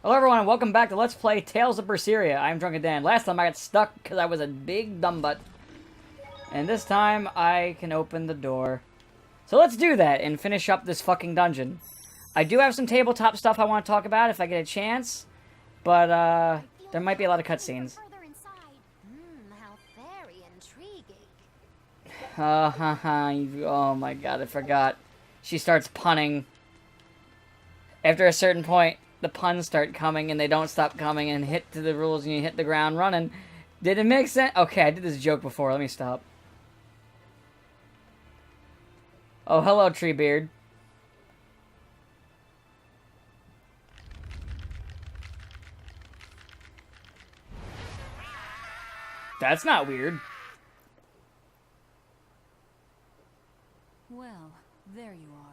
Hello everyone and welcome back to Let's Play Tales of Berseria. I'm Drunken Dan. Last time I got stuck because I was a big dumbbutt. And this time I can open the door. So let's do that and finish up this fucking dungeon. I do have some tabletop stuff I want to talk about if I get a chance. But there might be a lot of cutscenes. How very intriguing. Oh my god, I forgot. She starts punning. After a certain point, the puns start coming and they don't stop coming and hit to the rules and you hit the ground running. Did it make sense? Okay, I did this joke before. Let me stop. Oh, hello, Treebeard. That's not weird. Well, there you are.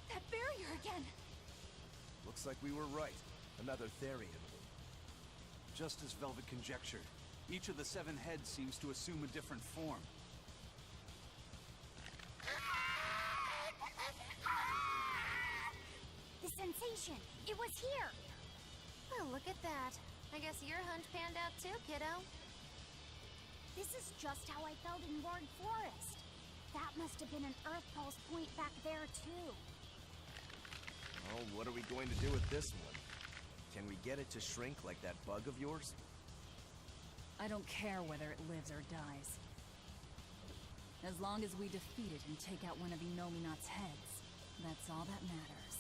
That barrier again. Looks like we were right. Another Therian. Just as Velvet conjectured, each of the 7 heads seems to assume a different form. The sensation. It was here. Well, look at that. I guess your hunch panned out too, kiddo. This is just how I felt in Ward Forest. That must have been an Earth Pulse point back there too. Oh, what are we going to do with this one? Can we get it to shrink like that bug of yours? I don't care whether it lives or dies. As long as we defeat it and take out one of Inominat's heads, that's all that matters.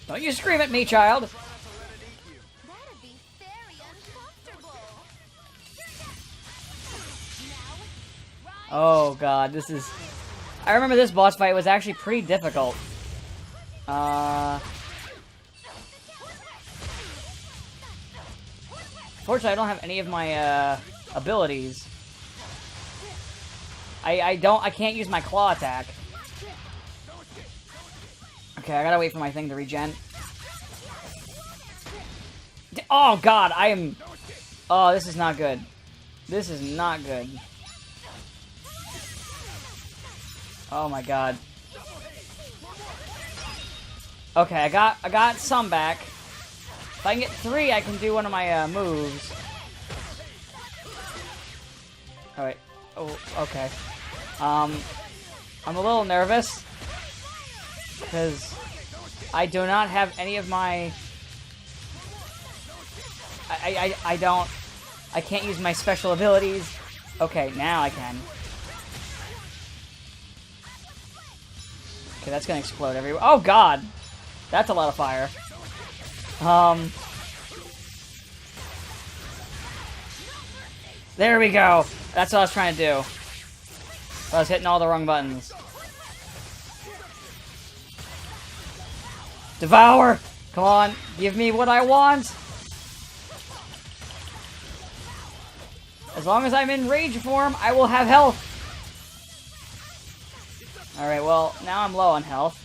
Don't you scream at me, child! That'd be very uncomfortable. Oh god, this is... I remember this boss fight was actually pretty difficult. Fortunately, I don't have any of my, abilities. I can't use my claw attack. Okay, I gotta wait for my thing to regen. Oh god, I am... Oh, this is not good. This is not good. Oh my god. Okay, I got some back. If I can get 3, I can do one of my moves. Alright. Oh, okay. I'm a little nervous because I do not have any of my... I can't use my special abilities. Okay, now I can. Okay, that's gonna explode everywhere. Oh god! That's a lot of fire. There we go! That's what I was trying to do. I was hitting all the wrong buttons. Devour! Come on, give me what I want! As long as I'm in rage form, I will have health! Alright, well, now I'm low on health.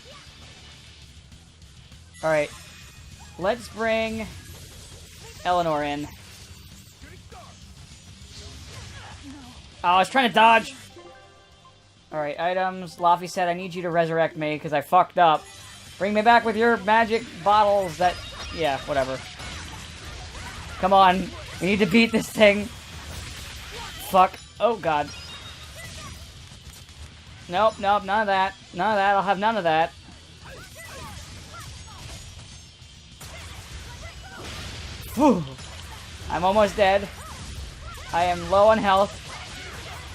Alright. Let's bring Eleanor in. Oh, I was trying to dodge! Alright, items. Laffy said, I need you to resurrect me, because I fucked up. Bring me back with your magic bottles that... Yeah, whatever. Come on. We need to beat this thing. Fuck. Oh, God. Nope, nope, none of that. None of that. I'll have none of that. Whew. I'm almost dead. I am low on health.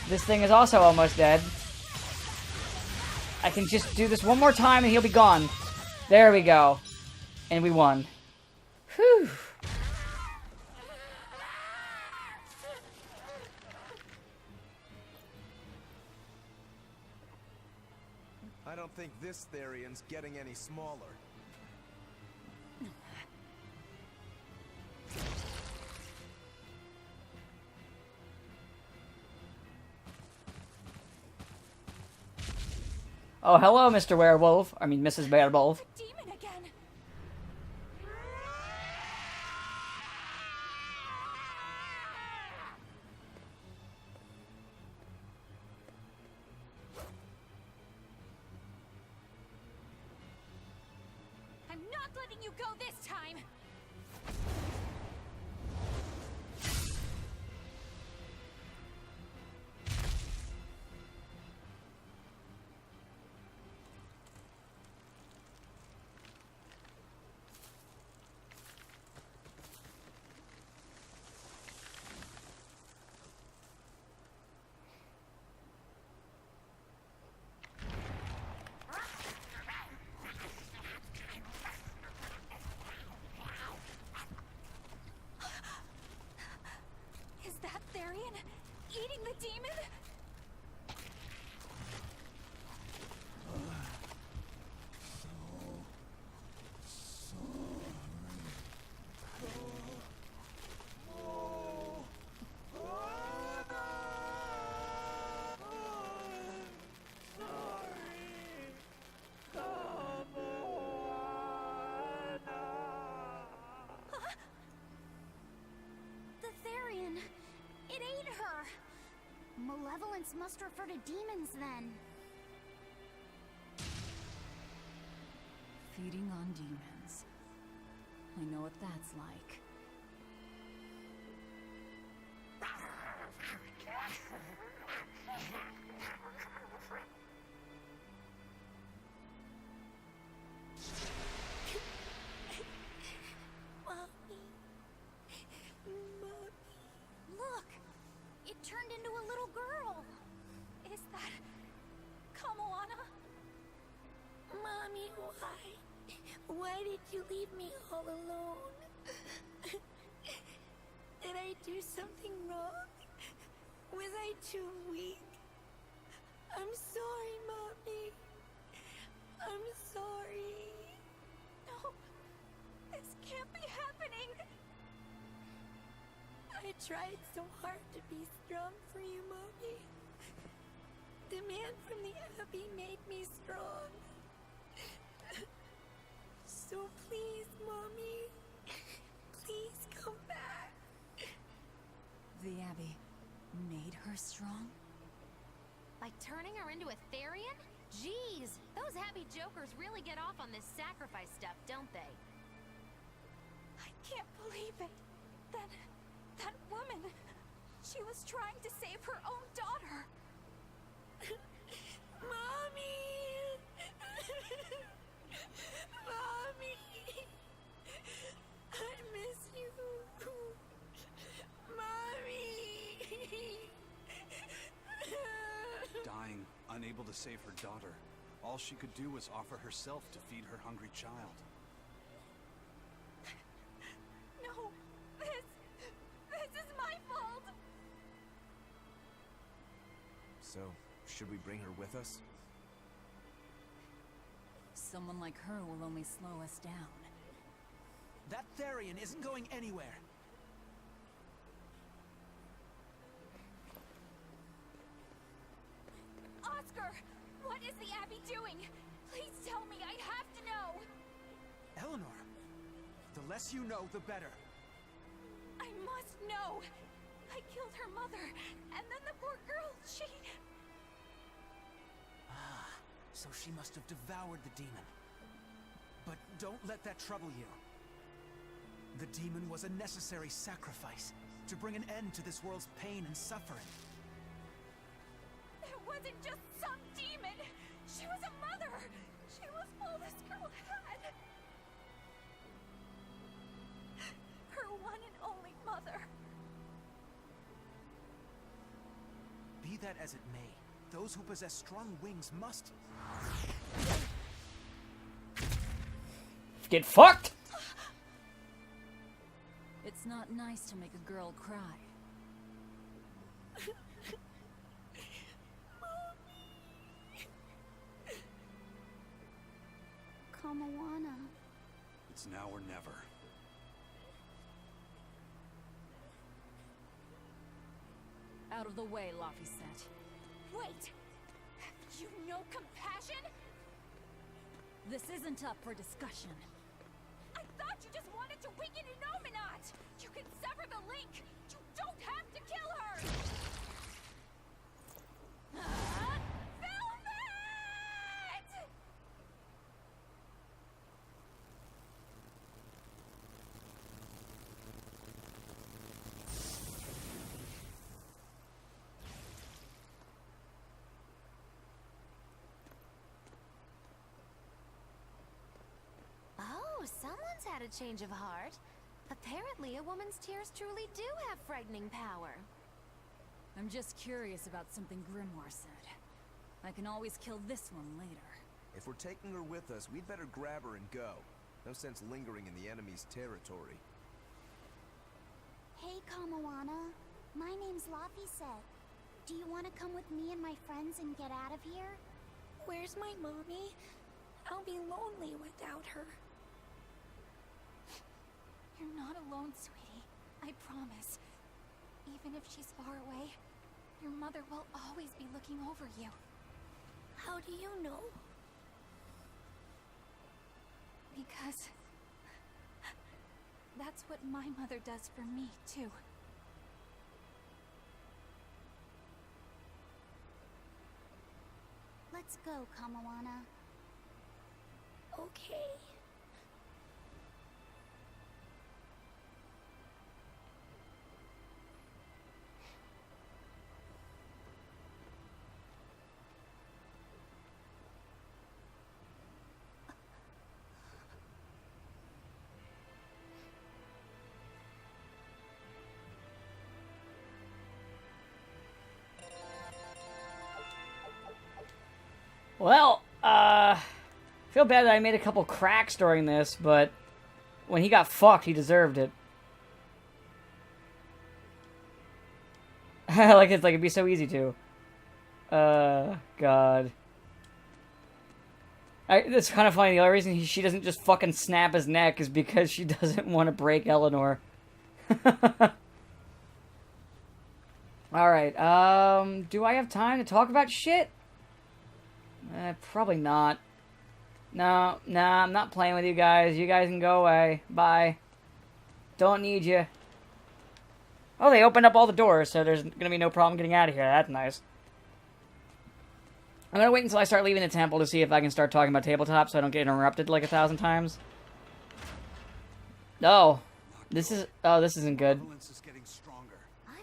This thing is also almost dead. I can just do this one more time and he'll be gone. There we go. And we won. Whew. I don't think this Therian's getting any smaller. Oh, hello, Mr. Werewolf. I mean, Mrs. Werewolf. Demon again. not letting you go this time! Is that Therian eating the demon? The Therian. It ate her. Malevolence must refer to demons then. Feeding on demons. I know what that's like. Look! It turned into a little girl. Is that... Kamoana? Mommy, why? Why did you leave me all alone? Did I do something wrong? Was I too weak? I'm sorry, Mommy. I'm sorry. No, this can't be happening. I tried so hard to be strong for you, Mommy. The man from the Abbey made me strong. So please, Mommy, please come back. The Abbey made her strong? By turning her into a Therian? Jeez, those happy jokers really get off on this sacrifice stuff, don't they? I can't believe it. That woman, she was trying to save her own daughter. Mommy! Mommy! I miss you. Mommy! Dying, unable to save her daughter. All she could do was offer herself to feed her hungry child. No, this is my fault. So, should we bring her with us? Someone like her will only slow us down. That Therian isn't going anywhere. Oscar, what is the Abbey doing? Please tell me, I have to know. Eleanor, the less you know, the better. I must know. I killed her mother, and then the poor girl, she... So she must have devoured the demon. But don't let that trouble you. The demon was a necessary sacrifice to bring an end to this world's pain and suffering. It wasn't just some demon. She was a mother. She was all this girl had. Her one and only mother. Be that as it may, those who possess strong wings must... Get fucked! It's not nice to make a girl cry. Kamoana. It's now or never. Out of the way, Laphicet. Wait! Have you no compassion? This isn't up for discussion. I thought you just wanted to weaken Innominat! You can sever the link! You don't have to kill her! Velvet! Dad's had a change of heart. Apparently, a woman's tears truly do have frightening power. I'm just curious about something Grimoire said. I can always kill this one later. If we're taking her with us, we'd better grab her and go. No sense lingering in the enemy's territory. Hey, Kamawana. My name's Laphicet. Do you want to come with me and my friends and get out of here? Where's my mommy? I'll be lonely without her. You're not alone, sweetie. I promise. Even if she's far away, your mother will always be looking over you. How do you know? Because that's what my mother does for me, too. Let's go, Kamawana. Okay. Well, feel bad that I made a couple cracks during this, but when he got fucked, he deserved it. It'd be so easy to. God. It's kind of funny. The only reason she doesn't just fucking snap his neck is because she doesn't want to break Eleanor. Alright, do I have time to talk about shit? Probably not. No, nah, I'm not playing with you guys. You guys can go away. Bye. Don't need you. Oh, they opened up all the doors, so there's gonna be no problem getting out of here. That's nice. I'm gonna wait until I start leaving the temple to see if I can start talking about tabletop so I don't get interrupted like 1,000 times. Oh. This isn't good. Malevolence is getting stronger. My.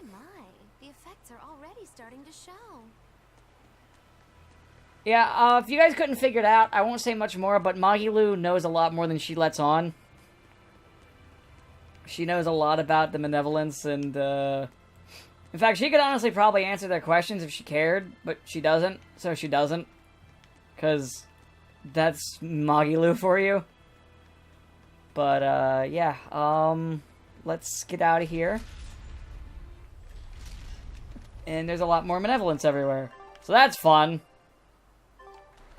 The effects are already starting to show. Yeah, if you guys couldn't figure it out, I won't say much more, but Magilu knows a lot more than she lets on. She knows a lot about the Malevolence, and, in fact, she could honestly probably answer their questions if she cared, but she doesn't, so she doesn't. Because that's Magilu for you. But, yeah, let's get out of here. And there's a lot more Malevolence everywhere. So that's fun.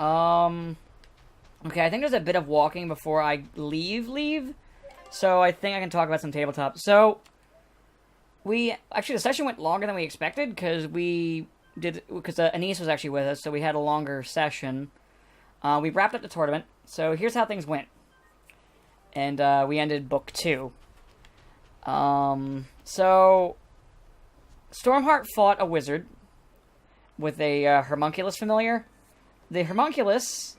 Okay, I think there's a bit of walking before I leave. So I think I can talk about some tabletop. So, actually the session went longer than we expected, because Anise was actually with us, so we had a longer session. We wrapped up the tournament, so here's how things went. And, we ended book 2. So, Stormheart fought a wizard with a, Homunculus familiar. The Homunculus,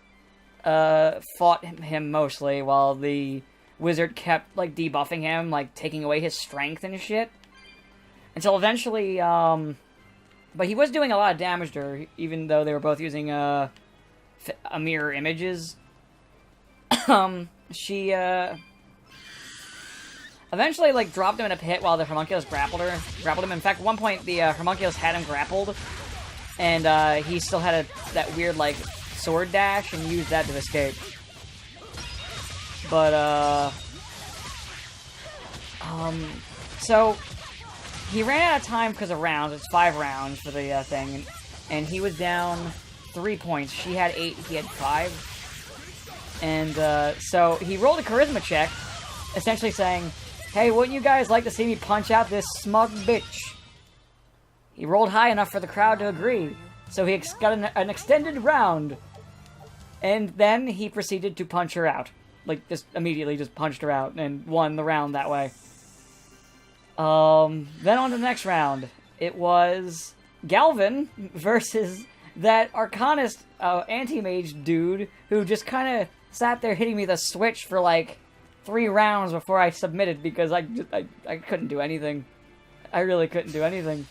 fought him mostly, while the wizard kept, debuffing him, taking away his strength and shit. Until eventually, but he was doing a lot of damage to her, even though they were both using, mirror images. She, eventually, dropped him in a pit while the Homunculus grappled him. In fact, at one point, the, Homunculus had him grappled, and, he still had that weird, sword dash, and used that to escape. But, so, he ran out of time because of rounds. It's 5 rounds for the, thing, and he was down 3 points. She had 8, he had 5. And, so, he rolled a charisma check, essentially saying, "Hey, wouldn't you guys like to see me punch out this smug bitch?" He rolled high enough for the crowd to agree, so he got an extended round. And then he proceeded to punch her out. Just immediately just punched her out and won the round that way. Then on to the next round. It was Galvin versus that Arcanist anti-mage dude who just kind of sat there hitting me the switch for 3 rounds before I submitted because I couldn't do anything. I really couldn't do anything.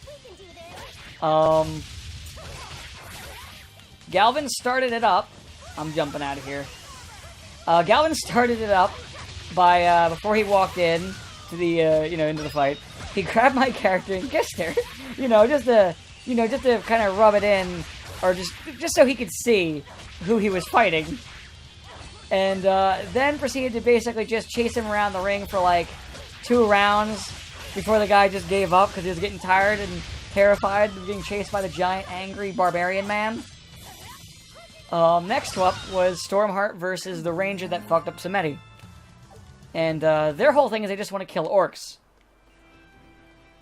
Galvin started it up. I'm jumping out of here. Galvin started it up, by before he walked in to the into the fight. He grabbed my character and kissed her, just to kind of rub it in, or just so he could see who he was fighting. And then proceeded to basically just chase him around the ring for like 2 rounds before the guy just gave up because he was getting tired and terrified of being chased by the giant, angry barbarian man. Next up was Stormheart versus the ranger that fucked up Samedi. And their whole thing is they just want to kill orcs.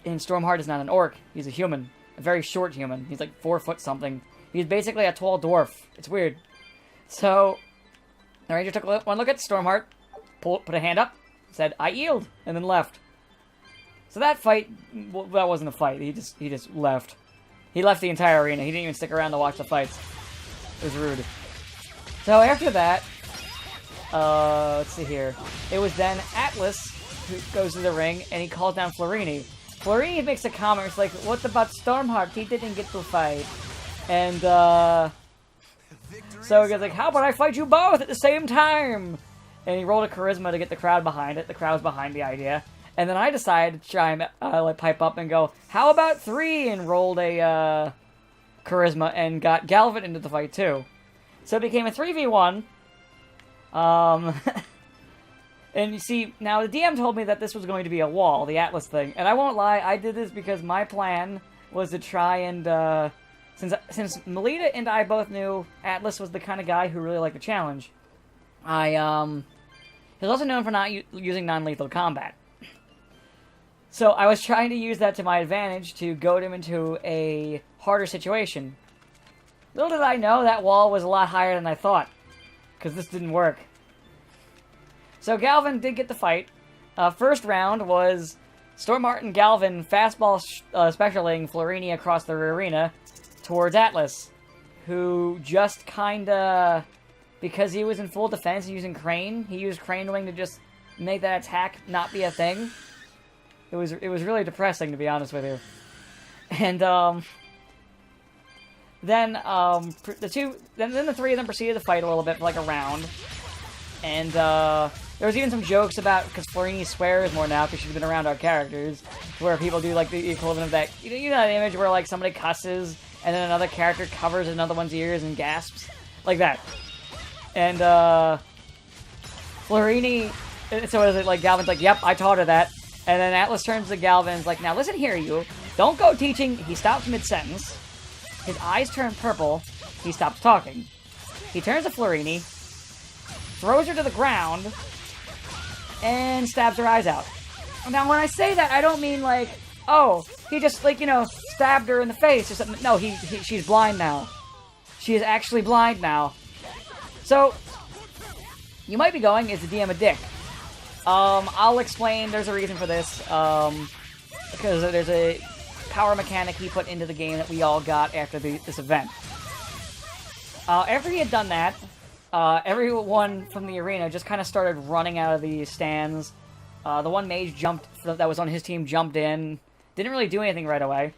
And Stormheart is not an orc. He's a human. A very short human. He's like 4 foot something. He's basically a tall dwarf. It's weird. So, the ranger took one look at Stormheart, put a hand up, said, "I yield," and then left. So that fight, well, that wasn't a fight. He just left. He left the entire arena. He didn't even stick around to watch the fights. It was rude. So after that, let's see here. It was then Atlas who goes to the ring, and he calls down Florini. Florini makes a comment. It's like, "What about Stormheart? He didn't get to fight." And, so he goes like, "How about I fight you both at the same time?" And he rolled a charisma to get the crowd behind it. The crowd was behind the idea. And then I decided to try and pipe up and go, "How about 3?" And rolled a charisma and got Galvin into the fight too. So it became a 3v1. And you see, now the DM told me that this was going to be a wall, the Atlas thing. And I won't lie, I did this because my plan was to try and, since Melita and I both knew Atlas was the kind of guy who really liked a challenge, he's also known for not using non-lethal combat. So I was trying to use that to my advantage to goad him into a harder situation. Little did I know that wall was a lot higher than I thought, because this didn't work. So Galvin did get the fight. First round was Stormheart and Galvin fastball specialing Florini across the arena towards Atlas, who just kinda, because he was in full defense and using Crane, he used Crane Wing to just make that attack not be a thing. It was really depressing, to be honest with you. And then the 3 of them proceeded to fight a little bit for like a round. And there was even some jokes about, because Florini swears more now because she's been around our characters, where people do like the equivalent of that. You know that image where like somebody cusses and then another character covers another one's ears and gasps? Like that. And Florini, so is it like Galvin's like, "Yep, I taught her that." And then Atlas turns to Galvin and is like, "Now listen here, you. Don't go teaching." He stops mid-sentence. His eyes turn purple. He stops talking. He turns to Florini, throws her to the ground, and stabs her eyes out. Now, when I say that, I don't mean like, oh, he just, like, stabbed her in the face or something. No, she's blind now. She is actually blind now. So, you might be going, is the DM a dick? I'll explain, there's a reason for this, because there's a power mechanic he put into the game that we all got after this event. After he had done that, everyone from the arena just kind of started running out of the stands. The one mage that was on his team jumped in, didn't really do anything right away.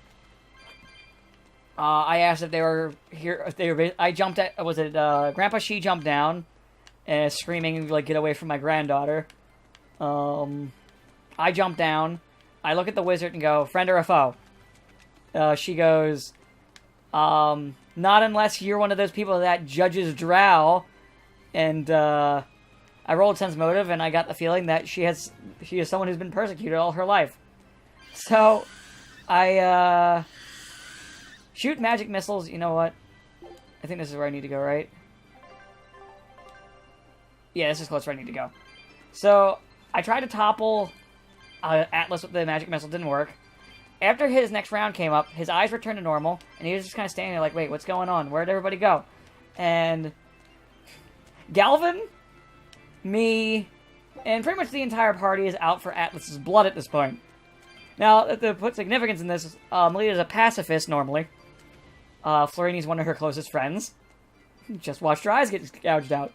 I asked if they were here, I jumped at, Grandpa Shi jumped down, screaming, like, "Get away from my granddaughter." I jump down, I look at the wizard and go, "Friend or a foe?" She goes, "Not unless you're one of those people that judges drow." And, I rolled sense motive, and I got the feeling that she is someone who's been persecuted all her life. So, I, shoot magic missiles. You know what? I think this is where I need to go, right? Yeah, this is close where I need to go. So, I tried to topple Atlas with the magic missile. Didn't work. After his next round came up, his eyes returned to normal, and he was just kind of standing there like, "Wait, what's going on? Where'd everybody go?" And Galvin, me, and pretty much the entire party is out for Atlas's blood at this point. Now, to put significance in this, Melita's a pacifist normally. Florini's one of her closest friends. Just watched her eyes get gouged out.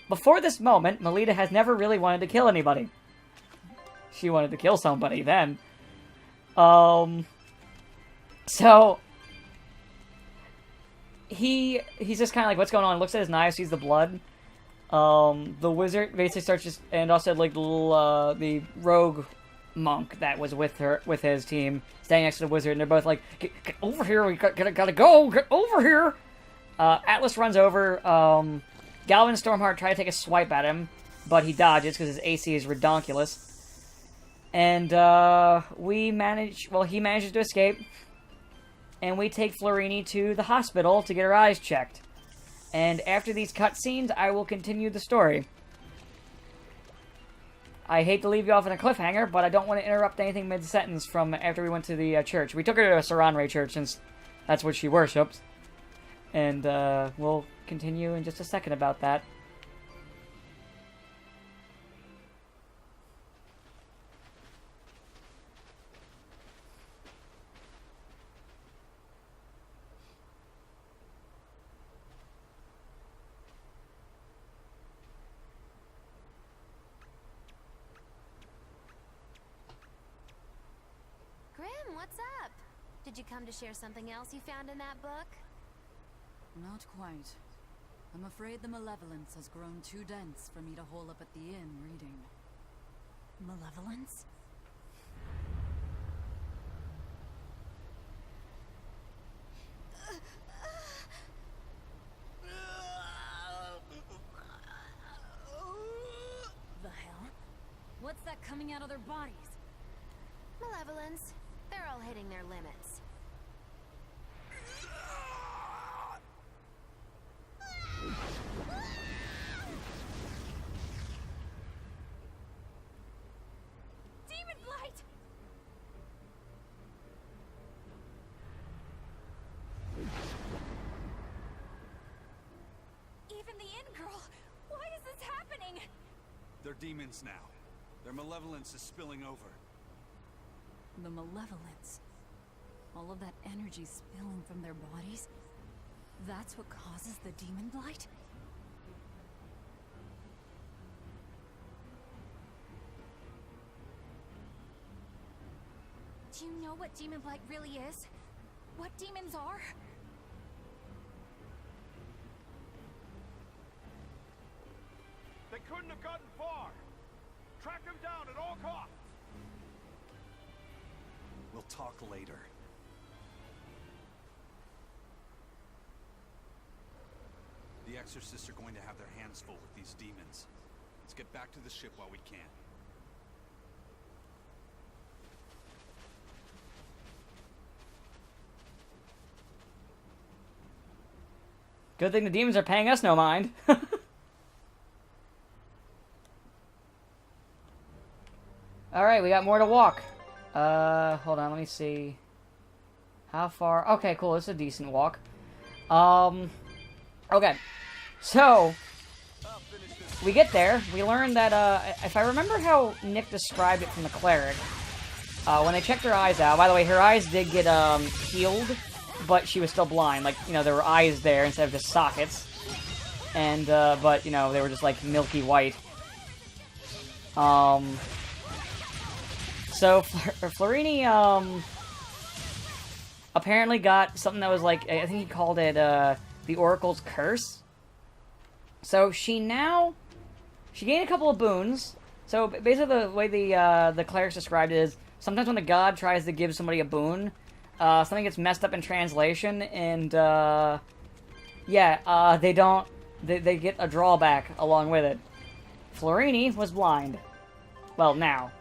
Before this moment, Melita has never really wanted to kill anybody. She wanted to kill somebody then. So he's just kind of like, "What's going on?" Looks at his knife, sees the blood. The wizard basically starts just, and also like the little, the rogue monk that was with his team, standing next to the wizard, and they're both like, get over here, we gotta go, get over here! Atlas runs over, Galvin and Stormheart try to take a swipe at him, but he dodges because his AC is redonkulous. And, he manages to escape, and we take Florini to the hospital to get her eyes checked. And after these cutscenes, I will continue the story. I hate to leave you off in a cliffhanger, but I don't want to interrupt anything mid-sentence from after we went to the church. We took her to a Saranre church since that's what she worships. And we'll continue in just a second about that. Grim, what's up? Did you come to share something else you found in that book? Not quite. I'm afraid the malevolence has grown too dense for me to hole up at the inn reading. Malevolence? The hell? What's that coming out of their bodies? Malevolence. They're all hitting their limits. Demon Blight! Even the inn girl! Why is this happening? They're demons now. Their malevolence is spilling over. The malevolence. All of that energy spilling from their bodies? That's what causes the demon blight? Do you know what demon blight really is? What demons are? They couldn't have gotten far. Track them down at all costs. We'll talk later. The exorcists are going to have their hands full with these demons. Let's get back to the ship while we can. Good thing the demons are paying us no mind. Alright, we got more to walk. Hold on, let me see. How far? Okay, cool, it's a decent walk. Okay. So, we get there. We learn that, if I remember how Nick described it from the cleric, when they checked her eyes out, by the way, her eyes did get, healed, but she was still blind. Like, you know, there were eyes there instead of just sockets. And, but, you know, they were just, like, milky white. So, Florini, apparently got something that was, like, I think he called it, the Oracle's Curse. So, she gained a couple of boons. So, basically, the way the clerics described it is, sometimes when the god tries to give somebody a boon, something gets messed up in translation, and, they get a drawback along with it. Florini was blind. Well, now.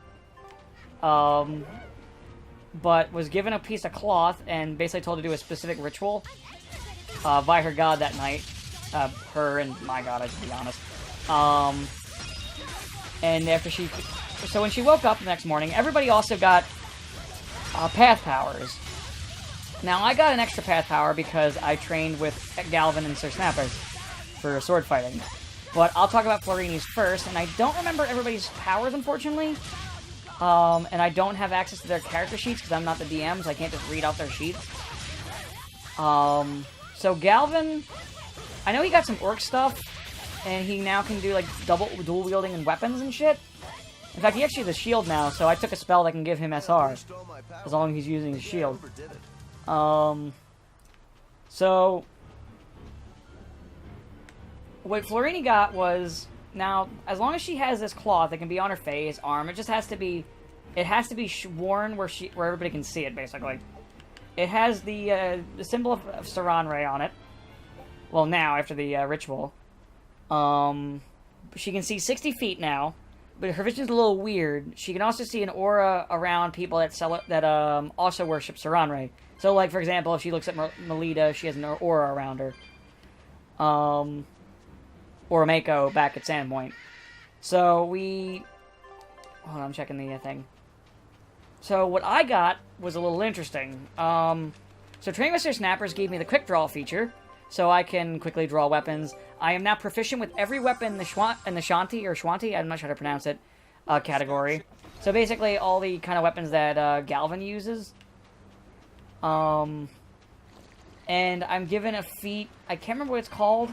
But was given a piece of cloth and basically told to do a specific ritual by her god that night. Her and my god, I should be honest. And after so when she woke up the next morning, everybody also got path powers. Now, I got an extra path power because I trained with Galvin and Sir Snappers for sword fighting. But I'll talk about Florini's first, and I don't remember everybody's powers, unfortunately. And I don't have access to their character sheets because I'm not the DM, so I can't just read off their sheets. So Galvin, I know he got some orc stuff, and he now can do, like, dual wielding and weapons and shit. In fact, he actually has a shield now, so I took a spell that can give him SR, as long as he's using his shield. So, what Florini got was, now, as long as she has this cloth, it can be on her face, arm, it just has to be, worn where everybody can see it, basically. It has the symbol of Saranray on it. Well, now, after the ritual. She can see 60 feet now, but her vision's a little weird. She can also see an aura around people that also worship Saranray. So, like, for example, if she looks at Melita, she has an aura around her. Or Mako back at Sandpoint. So, hold on, I'm checking the thing. So, what I got was a little interesting. So, Training Master Snappers gave me the Quick Draw feature, so I can quickly draw weapons. I am now proficient with every weapon in the Schwanti, I'm not sure how to pronounce it, category. So basically, all the kind of weapons that Galvin uses. And I'm given a feat, I can't remember what it's called,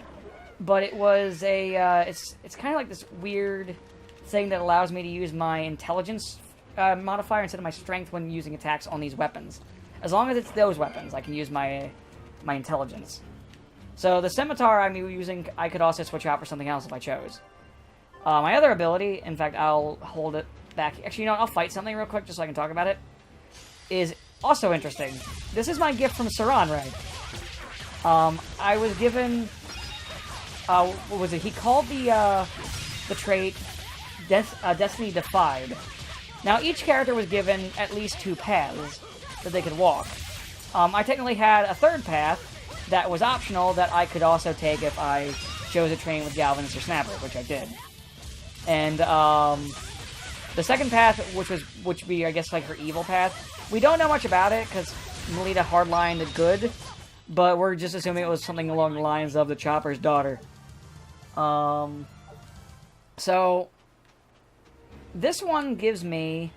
but it was a, it's kind of like this weird thing that allows me to use my intelligence modifier instead of my strength when using attacks on these weapons. As long as it's those weapons, I can use my intelligence. So the scimitar I'm using, I could also switch out for something else if I chose. My other ability, in fact, I'll hold it back. Actually, you know what? I'll fight something real quick just so I can talk about it. Is also interesting. This is my gift from Saranray. I was given... what was it? He called the trait Destiny Defied. Now, each character was given at least 2 paths that they could walk. I technically had a third path that was optional that I could also take if I chose to train with Galvanist or Snapper, which I did. And the second path, which would be, I guess, like her evil path, we don't know much about it because Melita hardlined it good, but we're just assuming it was something along the lines of the Chopper's daughter. So this one gives me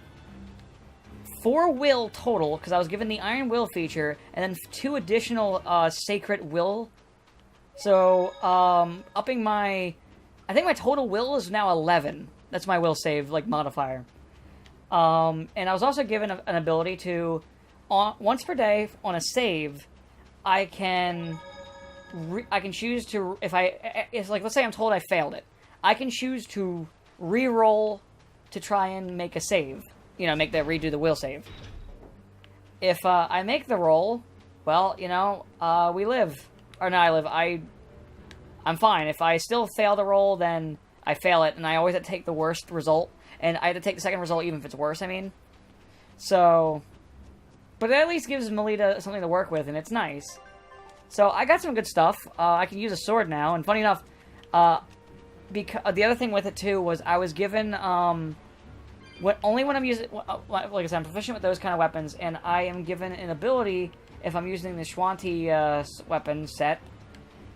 4 will total, because I was given the Iron Will feature, and then 2 additional Sacred Will. So, upping my... I think my total will is now 11. That's my will save, like, modifier. And I was also given an ability to, once per day, on a save, I can choose to, if like, let's say I'm told I failed it, I can choose to re-roll to try and make a save. You know, redo the will save. If I make the roll, well, you know, we live. Or no, I live. I'm fine. If I still fail the roll, then I fail it, and I always have to take the worst result. And I have to take the second result even if it's worse, I mean. So, but it at least gives Melita something to work with, and it's nice. So, I got some good stuff. I can use a sword now, and funny enough, because the other thing with it, too, was I was given, only when I'm using, like I said, I'm proficient with those kind of weapons, and I am given an ability, if I'm using the Schwanti weapon set,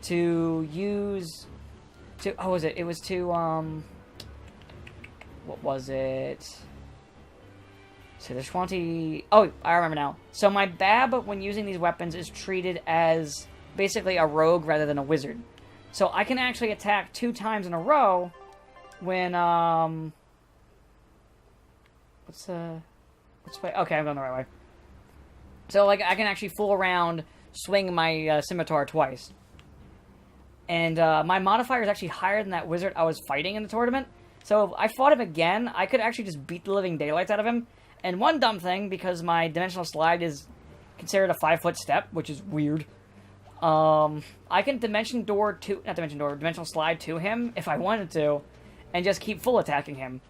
to use, what was it? It was to, what was it? So the Schwanti, oh, I remember now. So my Bab, when using these weapons, is treated as basically a rogue rather than a wizard. So I can actually attack 2 times in a row when, okay, I'm going the right way. So, like, I can actually fool around, swing my scimitar twice. And my modifier is actually higher than that wizard I was fighting in the tournament. So if I fought him again, I could actually just beat the living daylights out of him. And one dumb thing, because my dimensional slide is considered a 5-foot step, which is weird. I can dimensional slide to him if I wanted to, and just keep full attacking him.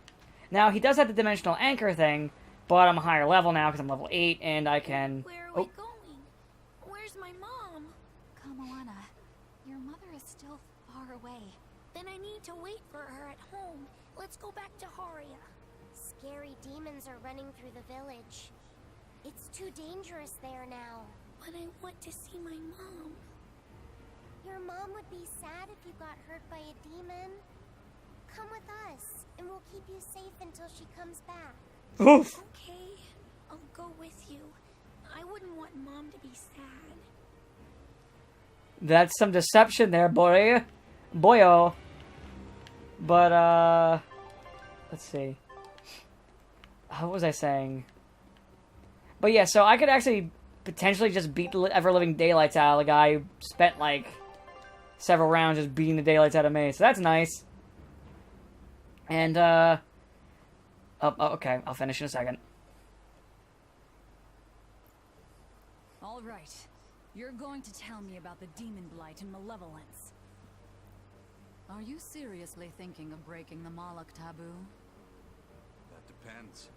Now, he does have the dimensional anchor thing, but I'm a higher level now because I'm level 8, and I can... Where are we going? Where's my mom? Kamoana, your mother is still far away. Then I need to wait for her at home. Let's go back to Haria. Scary demons are running through the village. It's too dangerous there now. But I want to see my mom. Your mom would be sad if you got hurt by a demon. Come with us, and we'll keep you safe until she comes back. Oof. Okay, I'll go with you. I wouldn't want Mom to be sad. That's some deception there, boy. Boyo. But, let's see. What was I saying? But yeah, so I could actually potentially just beat the ever-living daylights out of the guy who spent, like, several rounds just beating the daylights out of me. So that's nice. And, oh, okay, I'll finish in a second. All right. You're going to tell me about the demon blight and malevolence. Are you seriously thinking of breaking the Moloch taboo? That depends.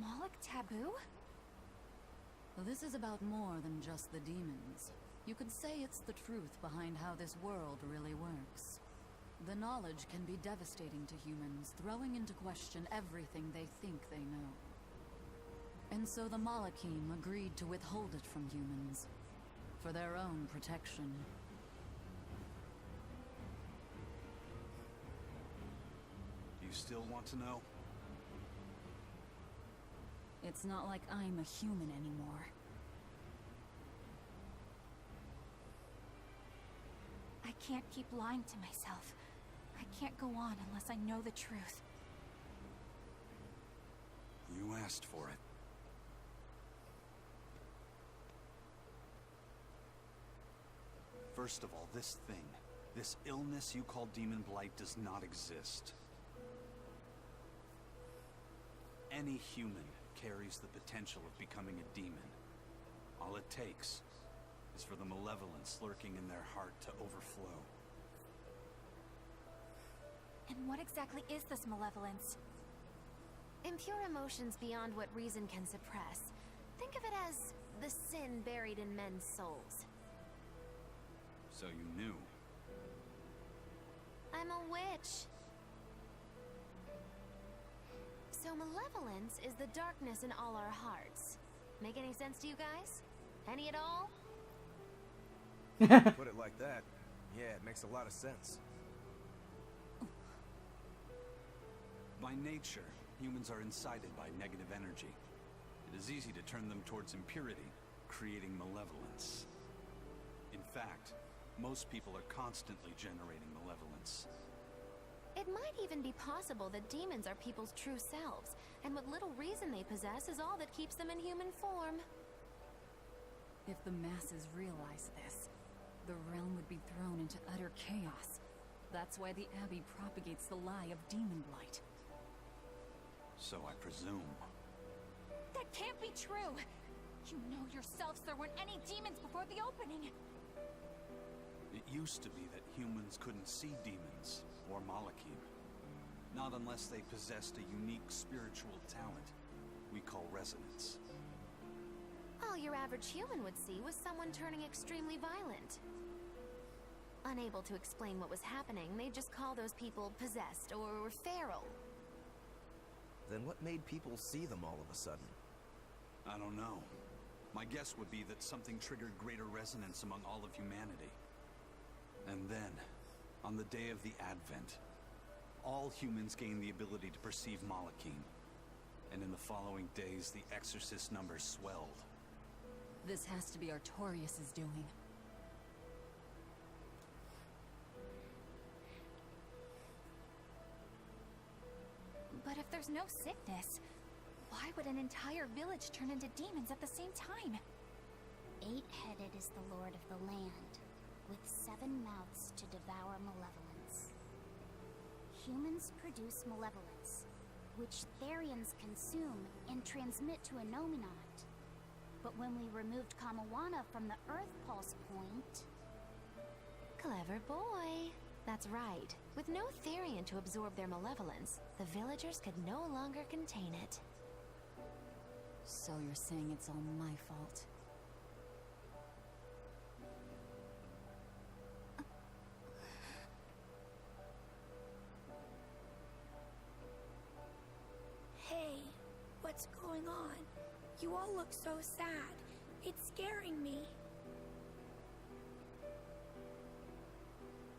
Moloch taboo? This is about more than just the demons. You could say it's the truth behind how this world really works. The knowledge can be devastating to humans, throwing into question everything they think they know. And so the Malachim agreed to withhold it from humans, for their own protection. You still want to know? It's not like I'm a human anymore. I can't keep lying to myself. I can't go on unless I know the truth. You asked for it. First of all, this thing, this illness you call Demon Blight does not exist. Any human carries the potential of becoming a demon. All it takes is for the malevolence lurking in their heart to overflow. And what exactly is this malevolence? Impure emotions beyond what reason can suppress. Think of it as the sin buried in men's souls. So you knew. I'm a witch. So malevolence is the darkness in all our hearts. Make any sense to you guys? Any at all? Put it like that. Yeah, it makes a lot of sense. By nature, humans are incited by negative energy. It is easy to turn them towards impurity, creating malevolence. In fact, most people are constantly generating malevolence. It might even be possible that demons are people's true selves, and what little reason they possess is all that keeps them in human form. If the masses realize this, the realm would be thrown into utter chaos. That's why the Abbey propagates the lie of demon blight. So I presume. That can't be true! You know yourselves there weren't any demons before the opening! It used to be that humans couldn't see demons or Malachim. Not unless they possessed a unique spiritual talent we call resonance. All your average human would see was someone turning extremely violent. Unable to explain what was happening, they'd just call those people possessed or feral. Then what made people see them all of a sudden? I don't know. My guess would be that something triggered greater resonance among all of humanity. And then, on the day of the Advent, all humans gained the ability to perceive Malachim. And in the following days, the exorcist numbers swelled. This has to be Artorius' doing. But if there's no sickness, why would an entire village turn into demons at the same time? 8-headed is the Lord of the land, with 7 mouths to devour malevolence. Humans produce malevolence, which Therians consume and transmit to a Nominat. But when we removed Kamawana from the Earth Pulse Point... Clever boy. That's right. With no Therian to absorb their malevolence, the villagers could no longer contain it. So you're saying it's all my fault? Hey, what's going on? You all look so sad. It's scaring me.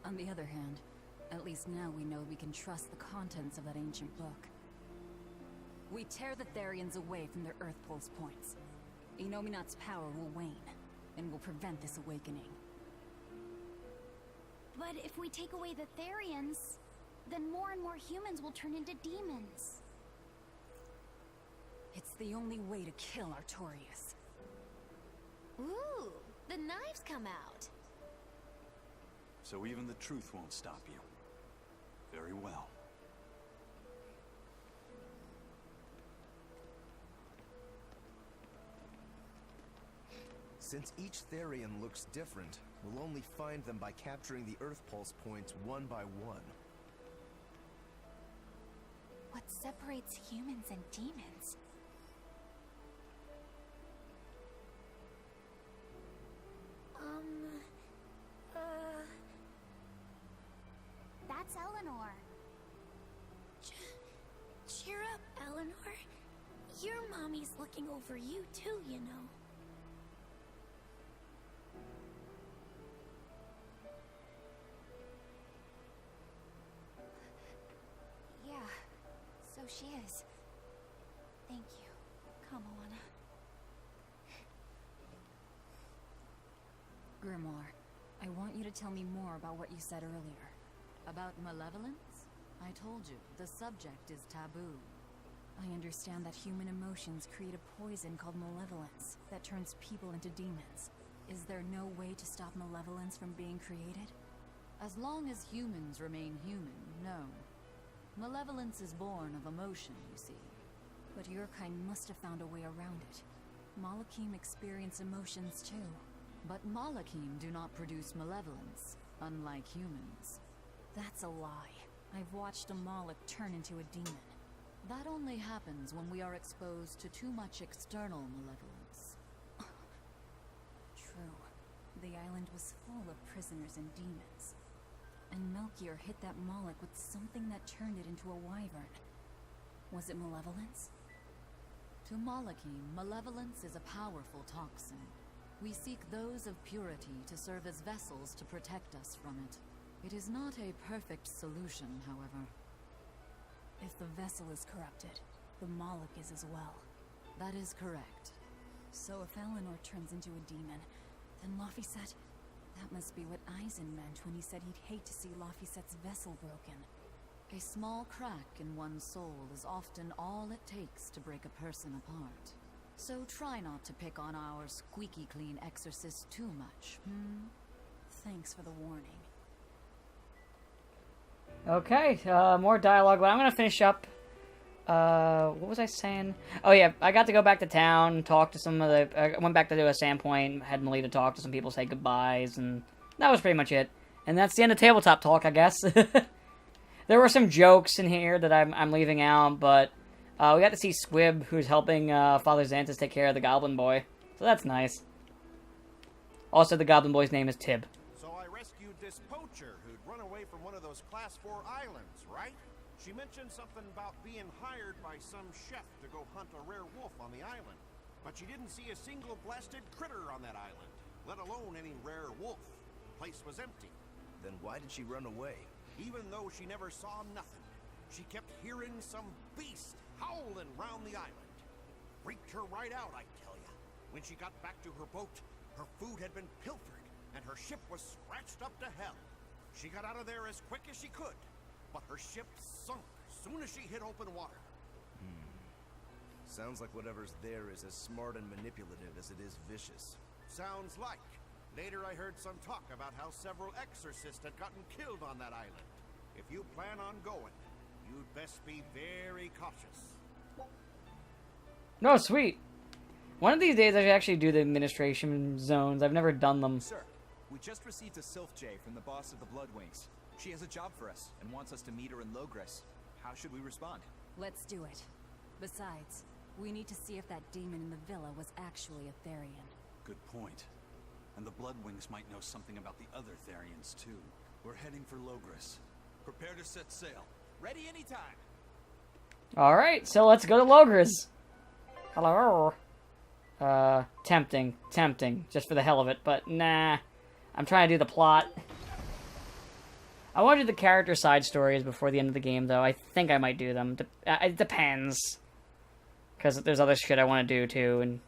On the other hand, at least now we know we can trust the contents of that ancient book. We tear the Therians away from their Earth Pulse points. Enominat's power will wane, and will prevent this awakening. But if we take away the Therians, then more and more humans will turn into demons. It's the only way to kill Artorius. Ooh, the knives come out. So even the truth won't stop you. Very well. Since each Therian looks different, we'll only find them by capturing the Earth Pulse points one by one. What separates humans and demons? That's Eleanor. Cheer up, Eleanor. Your mommy's looking over you too, you know. Yeah, so she is. Thank you. Come on. Grimoire, I want you to tell me more about what you said earlier. About malevolence? I told you, the subject is taboo. I understand that human emotions create a poison called malevolence that turns people into demons. Is there no way to stop malevolence from being created? As long as humans remain human, no. Malevolence is born of emotion, you see. But your kind must have found a way around it. Malakim experience emotions too. But Malakim do not produce malevolence, unlike humans. That's a lie. I've watched a Malak turn into a demon. That only happens when we are exposed to too much external malevolence. True. The island was full of prisoners and demons. And Melchior hit that Malak with something that turned it into a wyvern. Was it malevolence? To Malakim, malevolence is a powerful toxin. We seek those of purity to serve as vessels to protect us from it. It is not a perfect solution, however. If the vessel is corrupted, the Malak is as well. That is correct. So if Eleanor turns into a demon, then Laphicet... That must be what Eisen meant when he said he'd hate to see Laphicet's vessel broken. A small crack in one's soul is often all it takes to break a person apart. So try not to pick on our squeaky clean exorcist too much, Thanks for the warning. Okay, more dialogue, but I'm gonna finish up. What was I saying? Oh yeah, I got to go back to town, talk to some of the... I went back to do a Sandpoint, had Melita talk to some people, say goodbyes, and that was pretty much it. And that's the end of Tabletop Talk, I guess. There were some jokes in here that I'm leaving out, but we got to see Squib, who's helping Father Xanthus take care of the Goblin Boy. So that's nice. Also, the Goblin Boy's name is Tib. So I rescued this poacher who'd run away from one of those Class 4 islands, right? She mentioned something about being hired by some chef to go hunt a rare wolf on the island. But she didn't see a single blasted critter on that island, let alone any rare wolf. Place was empty. Then why did she run away? Even though she never saw nothing, she kept hearing some beast howling round the island. Freaked her right out, I tell ya. When she got back to her boat, her food had been pilfered, and her ship was scratched up to hell. She got out of there as quick as she could, but her ship sunk as soon as she hit open water. Sounds like whatever's there is as smart and manipulative as it is vicious. Sounds like. Later I heard some talk about how several exorcists had gotten killed on that island. If you plan on going, you'd best be very cautious. No, sweet. One of these days I should actually do the administration zones. I've never done them. Sir, we just received a Sylph J from the boss of the Bloodwings. She has a job for us and wants us to meet her in Logres. How should we respond? Let's do it. Besides, we need to see if that demon in the villa was actually a Therian. Good point. And the Bloodwings might know something about the other Therians, too. We're heading for Logres. Prepare to set sail. Ready anytime. Alright, so let's go to Logres. Hello. Tempting, just for the hell of it, but nah. I'm trying to do the plot. I want to do the character side stories before the end of the game, though. I think I might do them. It depends. Because there's other shit I want to do, too, and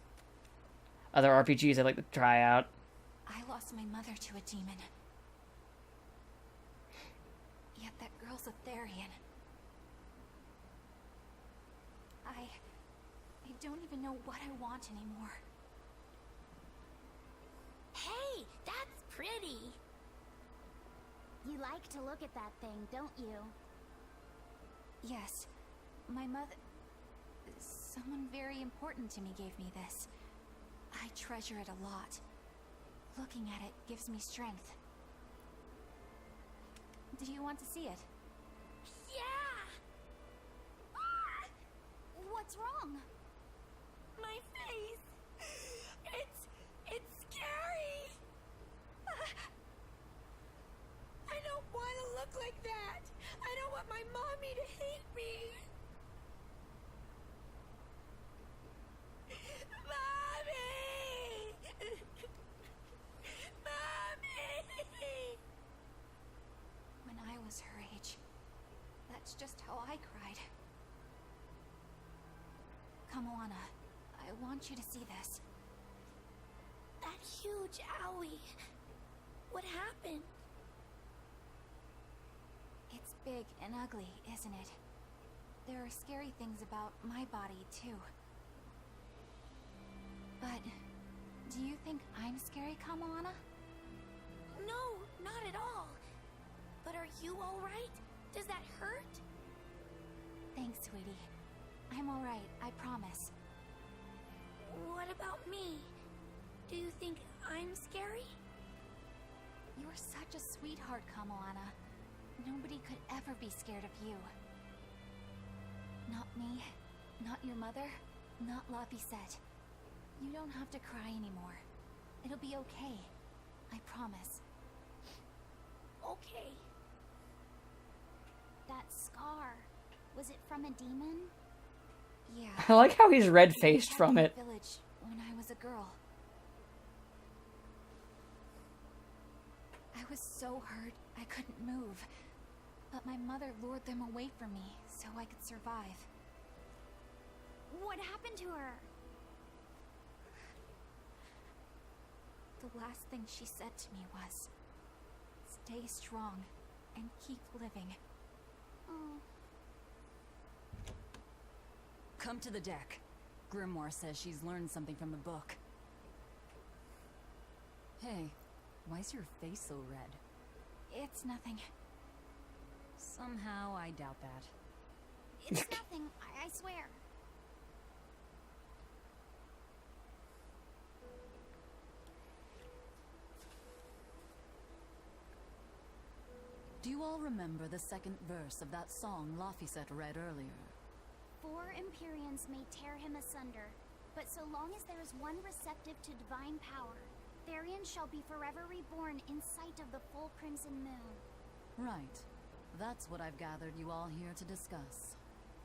other RPGs I'd like to try out. I lost my mother to a demon. Yet that girl's a Therian. I don't even know what I want anymore. Hey, that's pretty. You like to look at that thing, don't you? Yes. My mother... Someone very important to me gave me this. I treasure it a lot. Looking at it gives me strength. Do you want to see it? Yeah! Ah! What's wrong? My face! It's scary! I don't want to look like that! I don't want my mommy to hate me! Mommy! Mommy! When I was her age, that's just how I cried. Come, Moana. I want you to see this. That huge owie. What happened? It's big and ugly, isn't it? There are scary things about my body, too. But do you think I'm scary, Kamoana? No, not at all. But are you alright? Does that hurt? Thanks, sweetie. I'm alright, I promise. What about me? Do you think I'm scary? You're such a sweetheart, Kamoana. Nobody could ever be scared of you. Not me, not your mother, not Laphicet. You don't have to cry anymore. It'll be okay. I promise. Okay. That scar, was it from a demon? Yeah. I like how he's red-faced from it. Village when I was a girl. I was so hurt I couldn't move. But my mother lured them away from me so I could survive. What happened to her? The last thing she said to me was, "Stay strong and keep living." Oh. Come to the deck. Grimoire says she's learned something from the book. Hey, why's your face so red? It's nothing. Somehow I doubt that. It's nothing, I swear. Do you all remember the second verse of that song Laphicet read earlier? 4 Empyreans may tear him asunder, but so long as there is one receptive to divine power, Therion shall be forever reborn in sight of the full crimson moon. Right. That's what I've gathered you all here to discuss.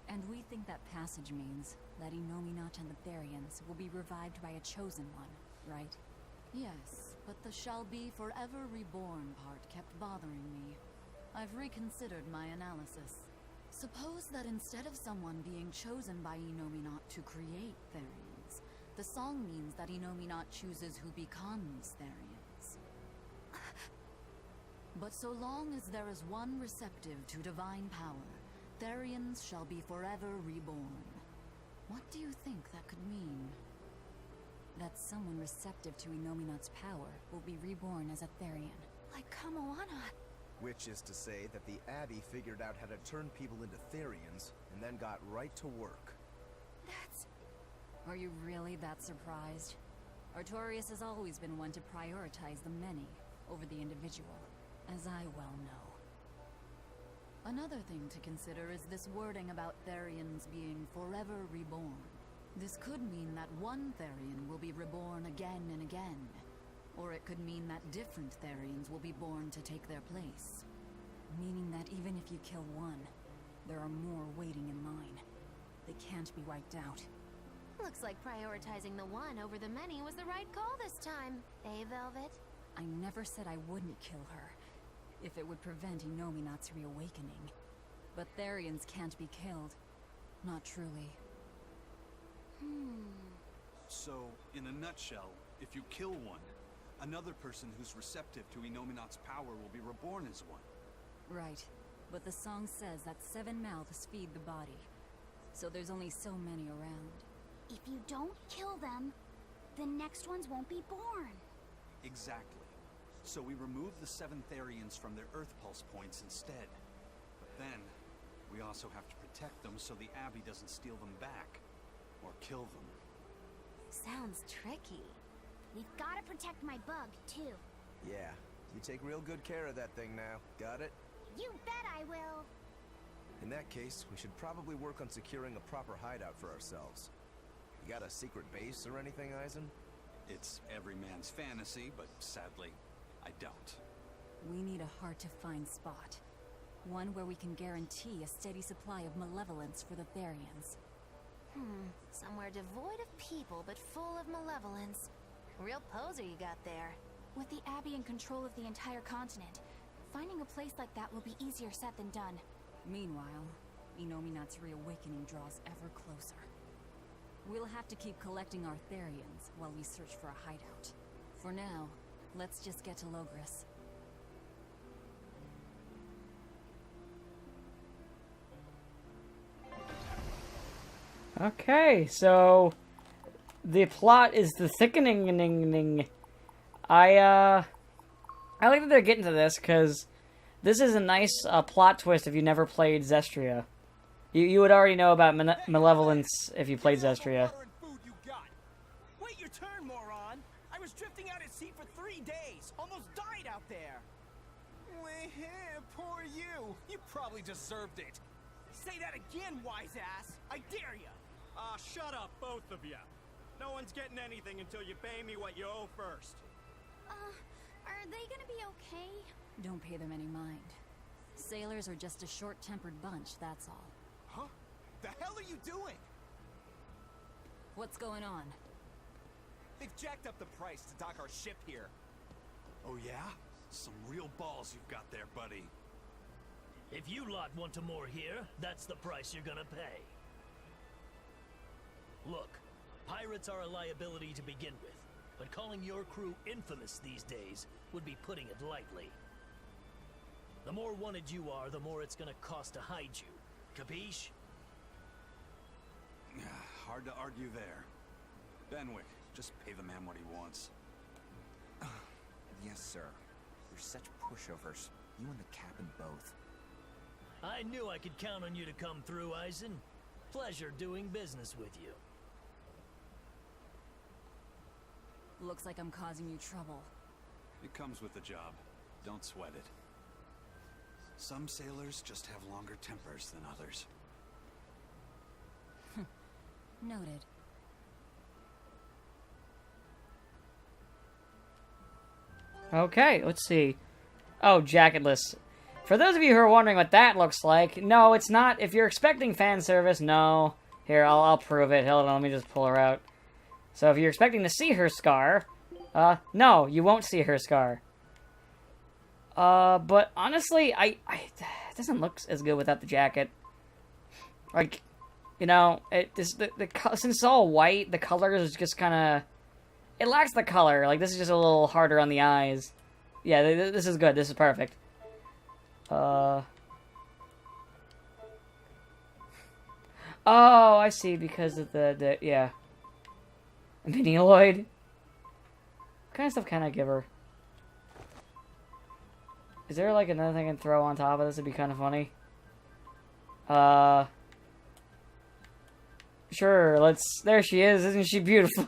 And we think that passage means that Inominat and the Therians will be revived by a chosen one, right? Yes, but the shall be forever reborn part kept bothering me. I've reconsidered my analysis. Suppose that instead of someone being chosen by Inominat to create Therians, the song means that Inominat chooses who becomes Therians. But so long as there is one receptive to divine power, Therians shall be forever reborn. What do you think that could mean? That someone receptive to Inominat's power will be reborn as a Therian. Like Kamoana. Which is to say that the Abbey figured out how to turn people into Therians, and then got right to work. That's... Are you really that surprised? Artorias has always been one to prioritize the many over the individual, as I well know. Another thing to consider is this wording about Therians being forever reborn. This could mean that one Therian will be reborn again and again. Or it could mean that different Therians will be born to take their place. Meaning that even if you kill one, there are more waiting in line. They can't be wiped out. Looks like prioritizing the one over the many was the right call this time, eh, Velvet? I never said I wouldn't kill her, if it would prevent Inominat's reawakening. But Therians can't be killed. Not truly. So, in a nutshell, if you kill one, another person who's receptive to Inominat's power will be reborn as one. Right. But the song says that 7 mouths feed the body. So there's only so many around. If you don't kill them, the next ones won't be born. Exactly. So we removed the 7 Therians from their Earth Pulse points instead. But then, we also have to protect them so the Abbey doesn't steal them back. Or kill them. Sounds tricky. We've gotta protect my bug, too. Yeah, you take real good care of that thing now. Got it? You bet I will. In that case, we should probably work on securing a proper hideout for ourselves. You got a secret base or anything, Eisen? It's every man's fantasy, but sadly, I don't. We need a hard-to-find spot. One where we can guarantee a steady supply of malevolence for the Therians. Somewhere devoid of people, but full of malevolence. Real poser you got there. With the Abbey in control of the entire continent, finding a place like that will be easier said than done. Meanwhile, Inominat's reawakening draws ever closer. We'll have to keep collecting our Therians while we search for a hideout. For now, let's just get to Logres. Okay, so the plot is the thickening. I like that they're getting to this, because this is a nice plot twist if you never played Zestria. You would already know about Malevolence if you played Zestria. Wait your turn, moron! I was drifting out at sea for 3 days. Almost died out there. Poor you. You probably deserved it. Say that again, wise ass. I dare you. Shut up, both of you. No one's getting anything until you pay me what you owe first. Are they gonna be okay? Don't pay them any mind. Sailors are just a short-tempered bunch, that's all. Huh? The hell are you doing? What's going on? They've jacked up the price to dock our ship here. Oh yeah? Some real balls you've got there, buddy. If you lot want to moor here, that's the price you're gonna pay. Look, pirates are a liability to begin with, but calling your crew infamous these days would be putting it lightly. The more wanted you are, the more it's gonna cost to hide you. Capiche? Hard to argue there. Benwick, just pay the man what he wants. Yes, sir. You're such pushovers. You and the captain both. I knew I could count on you to come through, Eisen. Pleasure doing business with you. Looks like I'm causing you trouble. It comes with the job. Don't sweat it. Some sailors just have longer tempers than others. Noted. Okay, let's see. Oh, jacketless. For those of you who are wondering what that looks like, no, it's not. If you're expecting fan service, no. Here, I'll prove it. Hold on, let me just pull her out. So if you're expecting to see her scar, no, you won't see her scar. But honestly, it doesn't look as good without the jacket. Like, you know, since it's all white, the color is just kind of, it lacks the color. Like, this is just a little harder on the eyes. Yeah, this is good. This is perfect. Oh, I see, because of the yeah. Minialoid. What kind of stuff can I give her? Is there, like, another thing I can throw on top of this? It'd be kind of funny. Sure, there she is. Isn't she beautiful?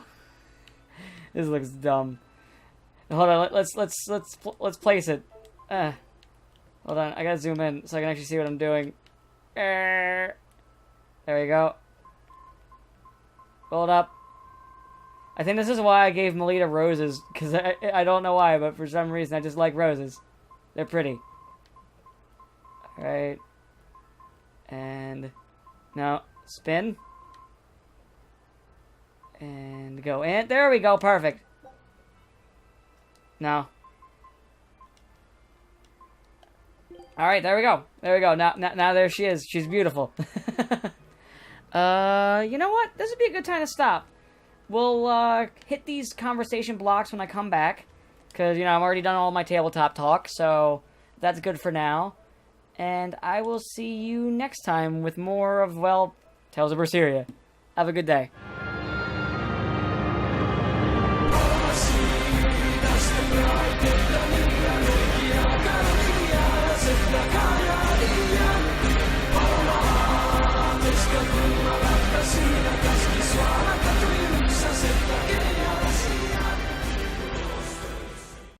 This looks dumb. Hold on, let's place it. Hold on, I gotta zoom in so I can actually see what I'm doing. There we go. Hold up. I think this is why I gave Melita roses, because I don't know why, but for some reason I just like roses. They're pretty. Alright. And now, spin. And go in. There we go, perfect. Now. Alright, there we go. There we go. Now there she is. She's beautiful. You know what? This would be a good time to stop. We'll, hit these conversation blocks when I come back. Because, you know, I've already done all my tabletop talk, so that's good for now. And I will see you next time with more of, well, Tales of Berseria. Have a good day.